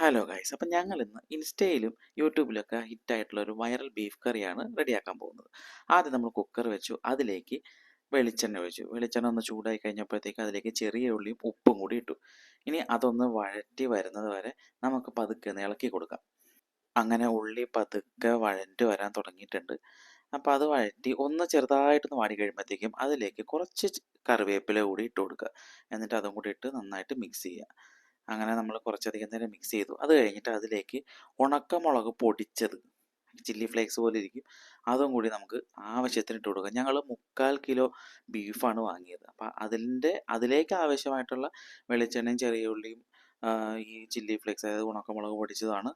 Hello guys, അപ്പം ഞങ്ങൾ ഇന്ന് ഇൻസ്റ്റയിലും യൂട്യൂബിലൊക്കെ ഹിറ്റായിട്ടുള്ള ഒരു വൈറൽ ബീഫ് കറിയാണ് റെഡിയാക്കാൻ പോകുന്നത്. ആദ്യം നമ്മൾ കുക്കർ വെച്ചു, അതിലേക്ക് വെളിച്ചെണ്ണ ഒഴിച്ചു. വെളിച്ചെണ്ണ ഒന്ന് ചൂടായി കഴിഞ്ഞപ്പോഴത്തേക്ക് അതിലേക്ക് ചെറിയ ഉള്ളിയും ഉപ്പും കൂടി ഇട്ടു. ഇനി അതൊന്ന് വഴറ്റി വരുന്നത് വരെ നമുക്ക് പതുക്കെ ഒന്ന് ഇളക്കി കൊടുക്കാം. അങ്ങനെ ഉള്ളി പതുക്കെ വഴറ്റി വരാൻ തുടങ്ങിയിട്ടുണ്ട്. അപ്പോൾ അത് വഴറ്റി ഒന്ന് ചെറുതായിട്ടൊന്ന് വാടി കഴിയുമ്പോഴത്തേക്കും അതിലേക്ക് കുറച്ച് കറിവേപ്പില കൂടി ഇട്ട് കൊടുക്കുക. എന്നിട്ട് അതും കൂടി ഇട്ട് നന്നായിട്ട് മിക്സ് ചെയ്യുക. അങ്ങനെ നമ്മൾ കുറച്ചധികം നേരം മിക്സ് ചെയ്തു. അത് കഴിഞ്ഞിട്ട് അതിലേക്ക് ഉണക്കമുളക് പൊടിച്ചത്, ചില്ലി ഫ്ലേക്സ് പോലെ ഇരിക്കും, അതും കൂടി നമുക്ക് ആവശ്യത്തിന് ഇട്ട് കൊടുക്കാം. ഞങ്ങൾ 3/4 കിലോ ബീഫാണ് വാങ്ങിയത്. അപ്പോൾ അതിലേക്ക് ആവശ്യമായിട്ടുള്ള വെളിച്ചെണ്ണയും ചെറിയ ഉള്ളിയും ഈ ചില്ലി ഫ്ലേക്സ്, അതായത് ഉണക്കമുളക് പൊടിച്ചതാണ്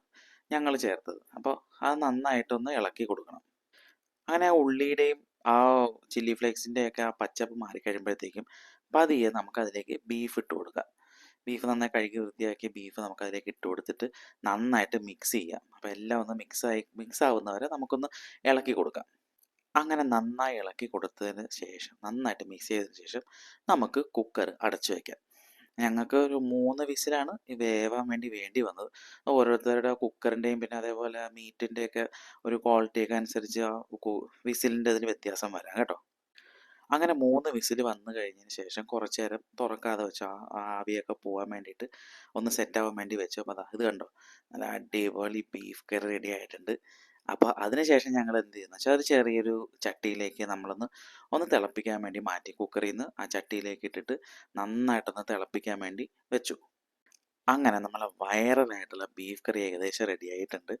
ഞങ്ങൾ ചേർത്തത്. അപ്പോൾ അത് നന്നായിട്ടൊന്ന് ഇളക്കി കൊടുക്കണം. അങ്ങനെ ആ ഉള്ളിയുടെയും ആ ചില്ലി ഫ്ലേക്സിൻ്റെയൊക്കെ ആ പച്ചപ്പ് മാറിക്കഴിയുമ്പോഴത്തേക്കും പതിയെ നമുക്കതിലേക്ക് ബീഫ് ഇട്ട് കൊടുക്കാം. ബീഫ് നന്നായി കഴുകി വൃത്തിയാക്കിയ ബീഫ് നമുക്കതിലേക്ക് ഇട്ട് കൊടുത്തിട്ട് നന്നായിട്ട് മിക്സ് ചെയ്യാം. അപ്പോൾ എല്ലാം ഒന്ന് മിക്സ് ആവുന്നവരെ നമുക്കൊന്ന് ഇളക്കി കൊടുക്കാം. അങ്ങനെ നന്നായി ഇളക്കി കൊടുത്തതിന് ശേഷം, നന്നായിട്ട് മിക്സ് ചെയ്തതിന് ശേഷം നമുക്ക് കുക്കർ അടച്ചു വയ്ക്കാം. ഞങ്ങൾക്ക് ഒരു 3 വിസിലാണ് വേവാൻ വേണ്ടി വന്നത്. ഓരോരുത്തരുടെ കുക്കറിൻ്റെയും പിന്നെ അതേപോലെ മീറ്റിൻ്റെയൊക്കെ ഒരു ക്വാളിറ്റിയൊക്കെ അനുസരിച്ച് ആ വിസിലിൻ്റെ ഇതിന് വ്യത്യാസം വരാം കേട്ടോ. അങ്ങനെ 3 വിസിൽ വന്നു കഴിഞ്ഞതിന് ശേഷം കുറച്ച് നേരം തുറക്കാതെ വെച്ചു, ആ ആവിയൊക്കെ പോകാൻ വേണ്ടിയിട്ട് ഒന്ന് സെറ്റാവാൻ വേണ്ടി വെച്ചു. അപ്പോൾ അതാ ഇത് കണ്ടോ, നല്ല അടിപൊളി ബീഫ് കറി റെഡി ആയിട്ടുണ്ട്. അപ്പോൾ അതിനുശേഷം ഞങ്ങൾ എന്ത് ചെയ്യുന്നു വെച്ചാൽ ഒരു ചെറിയൊരു ചട്ടിയിലേക്ക് ഒന്ന് തിളപ്പിക്കാൻ വേണ്ടി മാറ്റി, കുക്കറിൽ നിന്ന് ആ ചട്ടിയിലേക്ക് ഇട്ടിട്ട് നന്നായിട്ടൊന്ന് തിളപ്പിക്കാൻ വേണ്ടി വെച്ചു. അങ്ങനെ നമ്മളെ വൈറലായിട്ടുള്ള ബീഫ് കറി ഏകദേശം റെഡി ആയിട്ടുണ്ട്.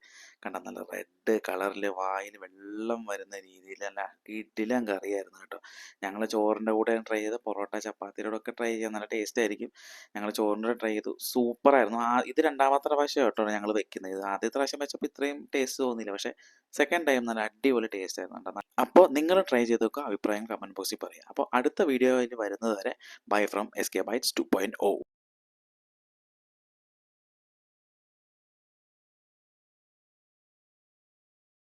കണ്ടോ, നല്ല റെഡ് കളറിൽ വായിൽ വെള്ളം വരുന്ന രീതിയിൽ നല്ല കിടിലൻ കറിയായിരുന്നു കേട്ടോ. ഞങ്ങൾ ചോറിൻ്റെ കൂടെ ട്രൈ ചെയ്ത്, പൊറോട്ട ചപ്പാത്തിയുടെ ഒക്കെ ട്രൈ ചെയ്യാൻ നല്ല ടേസ്റ്റ് ആയിരിക്കും. ഞങ്ങൾ ചോറിൻ്റെ ട്രൈ ചെയ്തു, സൂപ്പറായിരുന്നു. ഇത് രണ്ടാമത്തെ പ്രാവശ്യം കേട്ടോ ഞങ്ങൾ വെക്കുന്നത്. ഇത് ആദ്യത്തെ പ്രാവശ്യം വെച്ചപ്പോൾ ഇത്രയും ടേസ്റ്റ് തോന്നിയില്ല, പക്ഷേ സെക്കൻഡ് ടൈം നല്ല അടിപൊളി ടേസ്റ്റ് ആയിരുന്നു കേട്ടോ. അപ്പോൾ നിങ്ങൾ ട്രൈ ചെയ്ത് നോക്കുക, അഭിപ്രായം കമൻറ്റ് ബോക്സിൽ പറയുക. അപ്പോൾ അടുത്ത വീഡിയോയിൽ വരുന്നത് വരെ ബൈ ഫ്രം SK Bites 2.0.